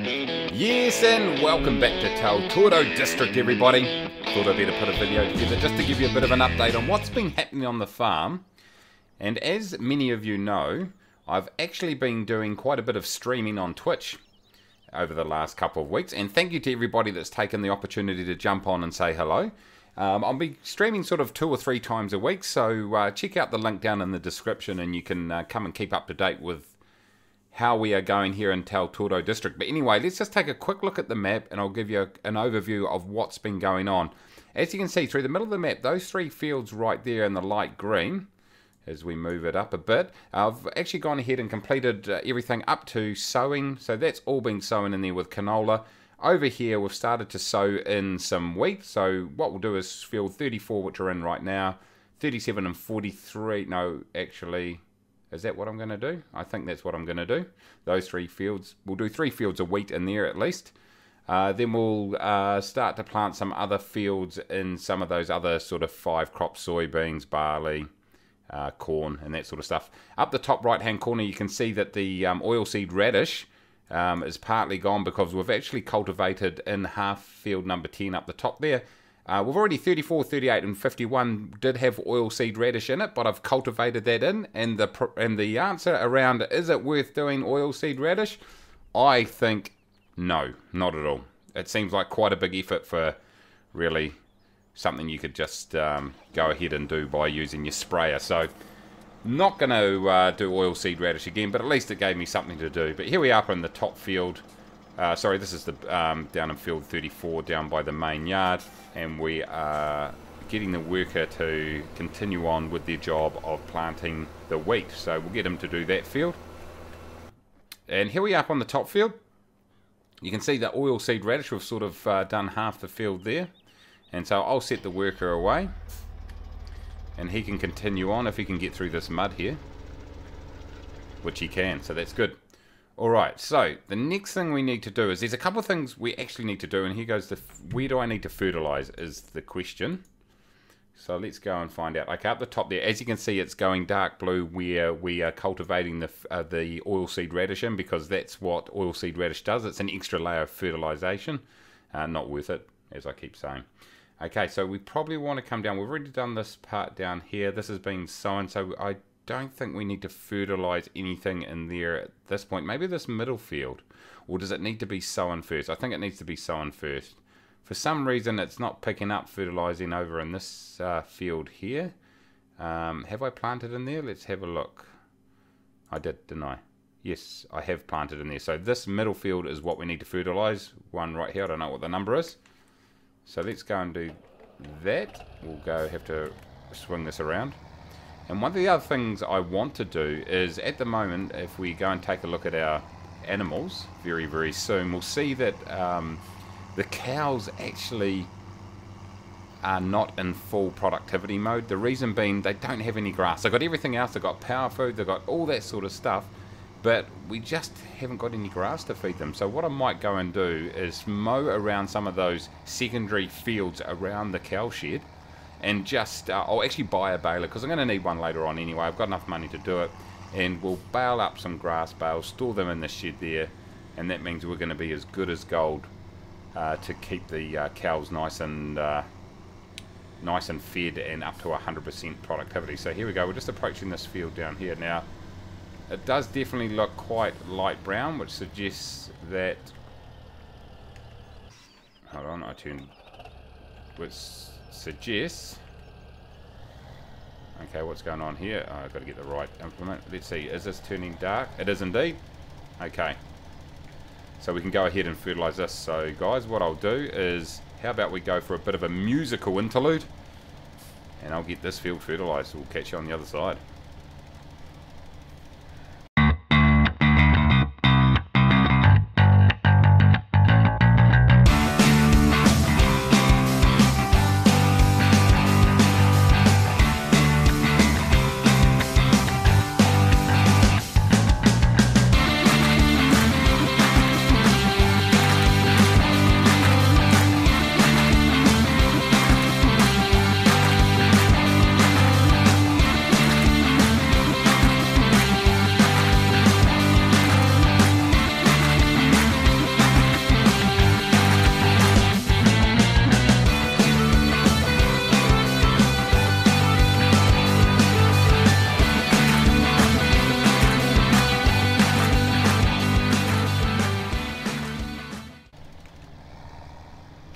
Yes, and welcome back to Tautoro District, everybody. Thought I'd better put a video together just to give you a bit of an update on what's been happening on the farm. And as many of you know, I've actually been doing quite a bit of streaming on Twitch over the last couple of weeks. And thank you to everybody that's taken the opportunity to jump on and say hello. I'll be streaming sort of 2 or 3 times a week, so check out the link down in the description and you can come and keep up to date with how we are going here in Tautoro District. But anyway, let's just take a quick look at the map and I'll give you an overview of what's been going on. As you can see through the middle of the map, those 3 fields right there in the light green, as we move it up a bit, I've actually gone ahead and completed everything up to sowing. So that's all been sown in there with canola. Over here we've started to sow in some wheat. So what we'll do is field 34, which are in right now, 37 and 43, no actually, is that what I'm going to do? I think that's what I'm going to do. Those 3 fields, we'll do 3 fields of wheat in there at least. Then we'll start to plant some other fields in some of those other sort of 5 crops, soybeans, barley, corn and that sort of stuff. Up the top right hand corner you can see that the oilseed radish is partly gone because we've actually cultivated in half field number 10 up the top there. We've already 34, 38 and 51 did have oilseed radish in it, but I've cultivated that in, and the answer around is it worth doing oilseed radish? I think no, not at all. It seems like quite a big effort for really something you could just go ahead and do by using your sprayer. So not going to do oilseed radish again, but at least it gave me something to do. But here we are in the top field. Sorry, this is the down in field 34 down by the main yard, and we are getting the worker to continue on with their job of planting the wheat. So we'll get him to do that field. And here we are on the top field. You can see the oilseed radish, we've sort of done half the field there. And so I'll set the worker away, and he can continue on if he can get through this mud here, which he can, so that's good. Alright, so the next thing we need to do is, there's a couple of things we actually need to do, and here goes the, where do I need to fertilise is the question. So let's go and find out. Okay, up the top there, as you can see, it's going dark blue where we are cultivating the oilseed radish in, because that's what oilseed radish does. It's an extra layer of fertilisation. Not worth it, as I keep saying. Okay, so we probably want to come down. We've already done this part down here. This has been sown, so I don't think we need to fertilise anything in there at this point. Maybe this middle field, or does it need to be sown first? I think it needs to be sown first. For some reason it's not picking up fertilising over in this field here. Have I planted in there? Let's have a look. I did, didn't I? Yes, I have planted in there. So this middle field is what we need to fertilise. One right here, I don't know what the number is. So let's go and do that. We'll have to swing this around. And one of the other things I want to do is, at the moment, if we go and take a look at our animals very, very soon, we'll see that the cows actually are not in full productivity mode. The reason being, they don't have any grass. They've got everything else. They've got power food. They've got all that sort of stuff. But we just haven't got any grass to feed them. So what I might go and do is mow around some of those secondary fields around the cow shed. And just, I'll actually buy a baler, because I'm going to need one later on anyway. I've got enough money to do it. And we'll bale up some grass bales, store them in the shed there. And that means we're going to be as good as gold to keep the cows nice and fed and up to 100% productivity. So here we go. We're just approaching this field down here now. It does definitely look quite light brown, which suggests that... Hold on, I turned... Which suggests... Okay, what's going on here? Oh, I've got to get the right implement. Let's see, is this turning dark? It is indeed. Okay. So we can go ahead and fertilise this. So guys, what I'll do is, how about we go for a bit of a musical interlude, and I'll get this field fertilised. We'll catch you on the other side.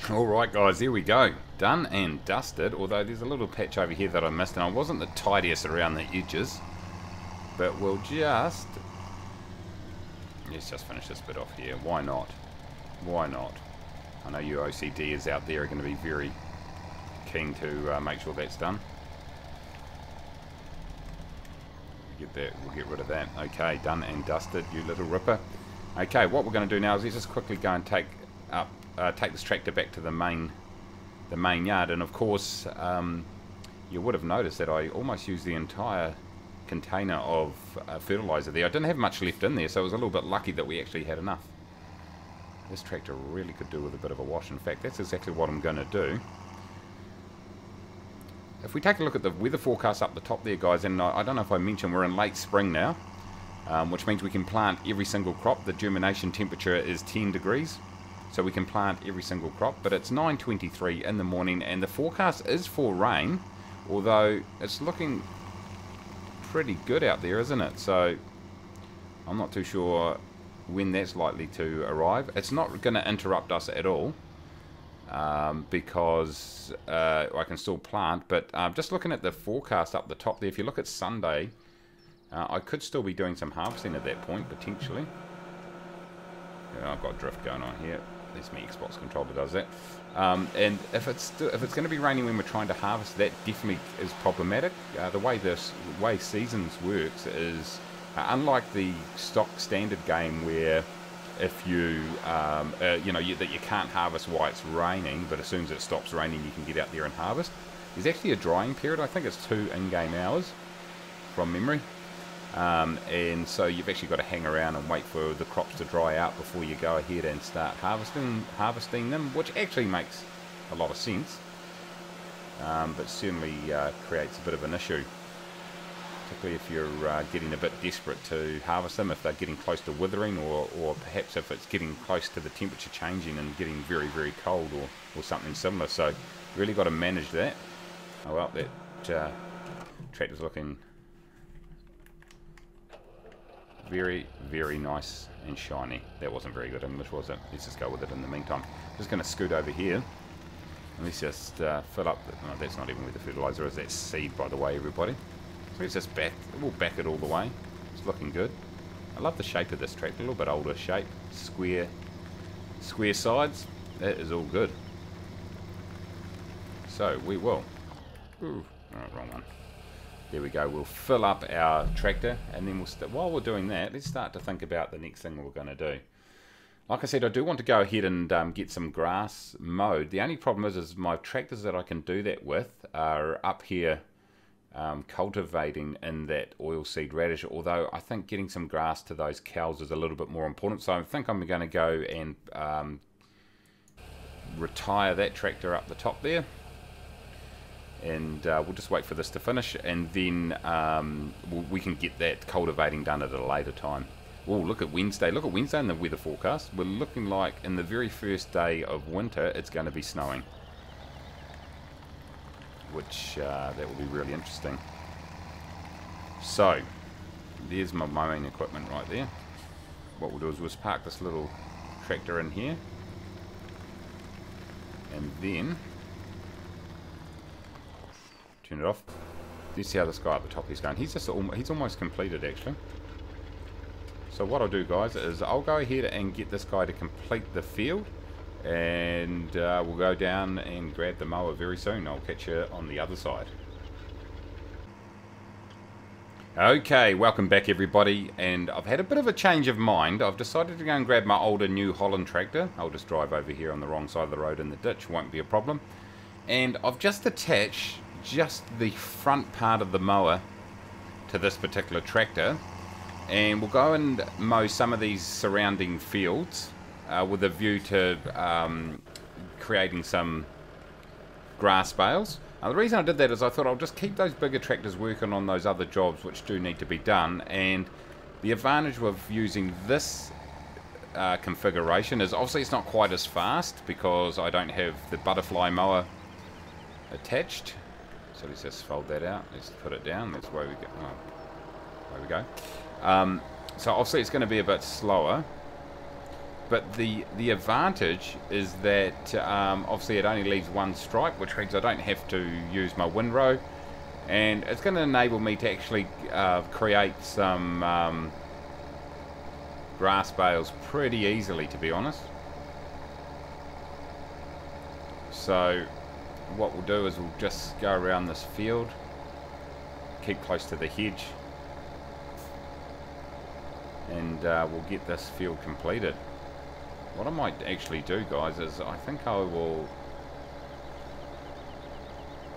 Alright guys, here we go. Done and dusted, although there's a little patch over here that I missed, and I wasn't the tidiest around the edges. But we'll just... let's just finish this bit off here. Why not? Why not? I know you OCDers out there are going to be very keen to make sure that's done. Get that, we'll get rid of that. Okay, done and dusted, you little ripper. Okay, what we're going to do now is let's just quickly go and take this tractor back to the main yard, and of course you would have noticed that I almost used the entire container of fertilizer there. I didn't have much left in there, so I was a little bit lucky that we actually had enough. This tractor really could do with a bit of a wash. In fact, that's exactly what I'm going to do. If we take a look at the weather forecast up the top there, guys, and I don't know if I mentioned we're in late spring now, which means we can plant every single crop. The germination temperature is 10 degrees, so we can plant every single crop, but it's 9:23 in the morning, and the forecast is for rain, although it's looking pretty good out there, isn't it? So I'm not too sure when that's likely to arrive. It's not going to interrupt us at all, because I can still plant, but just looking at the forecast up the top there, if you look at Sunday, I could still be doing some harvesting at that point, potentially. Yeah, I've got drift going on here. That's my Xbox controller does that. And if it's going to be raining when we're trying to harvest, that definitely is problematic. The way seasons works is unlike the stock standard game where if you that you can't harvest while it's raining, but as soon as it stops raining you can get out there and harvest. There's actually a drying period. I think it's 2 in-game hours from memory. And so you've actually got to hang around and wait for the crops to dry out before you go ahead and start harvesting them, which actually makes a lot of sense, but certainly creates a bit of an issue, particularly if you're getting a bit desperate to harvest them, if they're getting close to withering, or perhaps if it's getting close to the temperature changing and getting very, very cold, or something similar. So really got to manage that. Oh well, that tractor's looking very, very nice and shiny. That wasn't very good English, was it? Let's just go with it in the meantime. Just going to scoot over here and let's just fill up. No, that's not even where the fertilizer is. That's seed, by the way, everybody. So let's just we'll back it all the way. It's looking good. I love the shape of this tractor. A little bit older shape, square sides. That is all good. So we will. Ooh, no, wrong one. There we go. We'll fill up our tractor, and then while we're doing that, let's start to think about the next thing we're going to do. Like I said, I do want to go ahead and get some grass mowed. The only problem is my tractors that I can do that with are up here cultivating in that oilseed radish, although I think getting some grass to those cows is a little bit more important. So I think I'm going to go and retire that tractor up the top there. And we'll just wait for this to finish, and then we can get that cultivating done at a later time. Oh, look at Wednesday. Look at Wednesday in the weather forecast. We're looking like in the very first day of winter, it's going to be snowing. Which, that will be really interesting. So, there's my mowing equipment right there. What we'll do is we'll just park this little tractor in here. And then turn it off. You see how this guy up the top is going. He's almost completed, actually. So what I'll do, guys, is I'll go ahead and get this guy to complete the field, and we'll go down and grab the mower very soon. I'll catch you on the other side. Okay, welcome back, everybody, and I've had a bit of a change of mind. I've decided to go and grab my older New Holland tractor. I'll just drive over here on the wrong side of the road in the ditch, won't be a problem. And I've just attached just the front part of the mower to this particular tractor, and we'll go and mow some of these surrounding fields with a view to creating some grass bales. Now, the reason I did that is I thought I'll just keep those bigger tractors working on those other jobs which do need to be done, and the advantage of using this configuration is obviously it's not quite as fast because I don't have the butterfly mower attached. So let's just fold that out. Let's put it down. That's where we go. Oh, there we go. So obviously it's going to be a bit slower, But the advantage is that obviously it only leaves one stripe, which means I don't have to use my windrow, and it's going to enable me to actually create some grass bales pretty easily, to be honest. So what we'll do is we'll just go around this field, keep close to the hedge, and we'll get this field completed. What I might actually do, guys, is I think I will...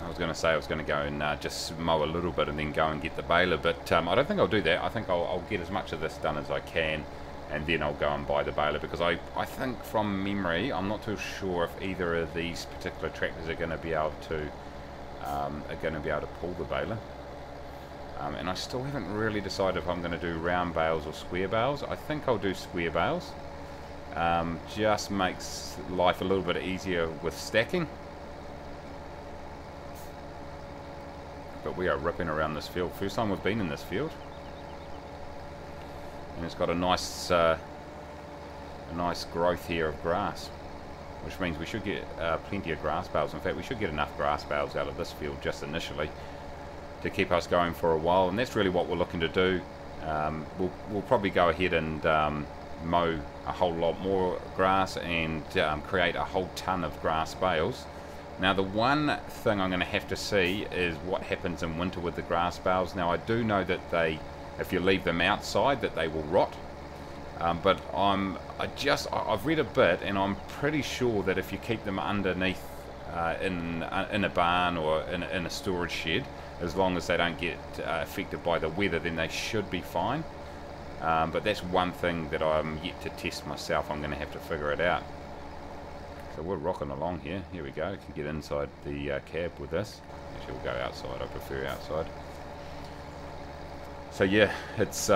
I was going to say I was going to go and just mow a little bit and then go and get the baler, but I don't think I'll do that. I think I'll get as much of this done as I can, and then I'll go and buy the baler, because I think from memory, I'm not too sure if either of these particular tractors are going to be able to pull the baler. And I still haven't really decided if I'm going to do round bales or square bales. I think I'll do square bales. Just makes life a little bit easier with stacking. But we are ripping around this field. First time we've been in this field. And it's got a nice growth here of grass, which means we should get plenty of grass bales. In fact, we should get enough grass bales out of this field just initially to keep us going for a while, and that's really what we're looking to do. We'll probably go ahead and mow a whole lot more grass and create a whole ton of grass bales. Now, the one thing I'm going to have to see is what happens in winter with the grass bales. Now, I do know that if you leave them outside, that they will rot. But I've read a bit, and I'm pretty sure that if you keep them underneath in a barn or in a storage shed, as long as they don't get affected by the weather, then they should be fine. But that's one thing that I'm yet to test myself. I'm going to have to figure it out. So we're rocking along here. Here we go. You can get inside the cab with this. Actually, we'll go outside. I prefer outside. So yeah, it's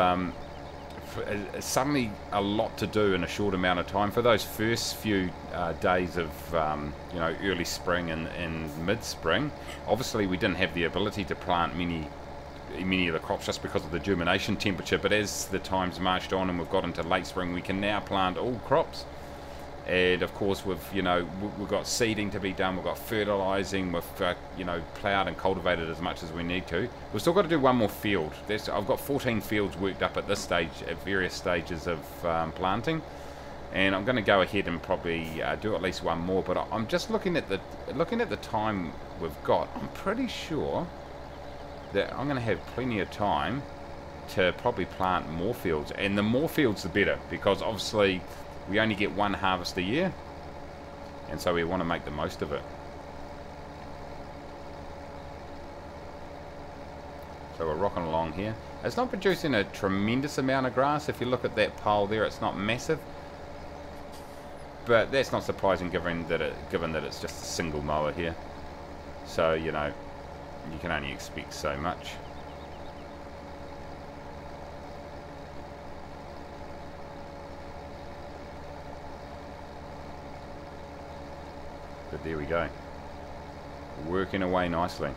suddenly a lot to do in a short amount of time. For those first few days of early spring and mid-spring, obviously we didn't have the ability to plant many of the crops just because of the germination temperature. But as the time's marched on and we've got into late spring, we can now plant all crops. And of course, we've got seeding to be done, we've got fertilising, we've ploughed and cultivated as much as we need to. We've still got to do one more field. I've got 14 fields worked up at this stage, at various stages of planting, and I'm going to go ahead and probably do at least one more. But I'm just looking at the time we've got. I'm pretty sure that I'm going to have plenty of time to probably plant more fields, and the more fields the better, because obviously we only get one harvest a year, and so we want to make the most of it. So we're rocking along here. It's not producing a tremendous amount of grass. If you look at that pile there, it's not massive, but that's not surprising given that it's just a single mower here. So you can only expect so much. But there we go, working away nicely.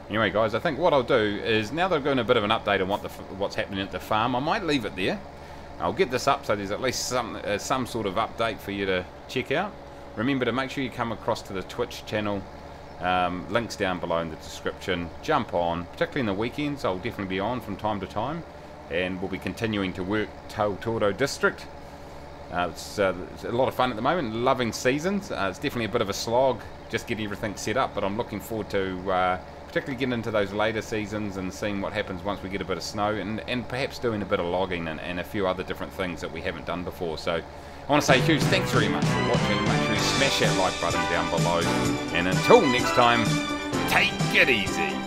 Anyway, guys, I think what I'll do is, now that I've given a bit of an update on what's happening at the farm, I might leave it there. I'll get this up so there's at least some sort of update for you to check out. Remember to make sure you come across to the Twitch channel. Links down below in the description. Jump on, particularly in the weekends. I'll definitely be on from time to time, and we'll be continuing to work Tautoro District. It's a lot of fun at the moment, loving seasons. It's definitely a bit of a slog just getting everything set up, but I'm looking forward to particularly getting into those later seasons and seeing what happens once we get a bit of snow, and perhaps doing a bit of logging and a few other different things that we haven't done before. So I want to say huge thanks very much for watching. Make sure you smash that like button down below, and until next time, take it easy.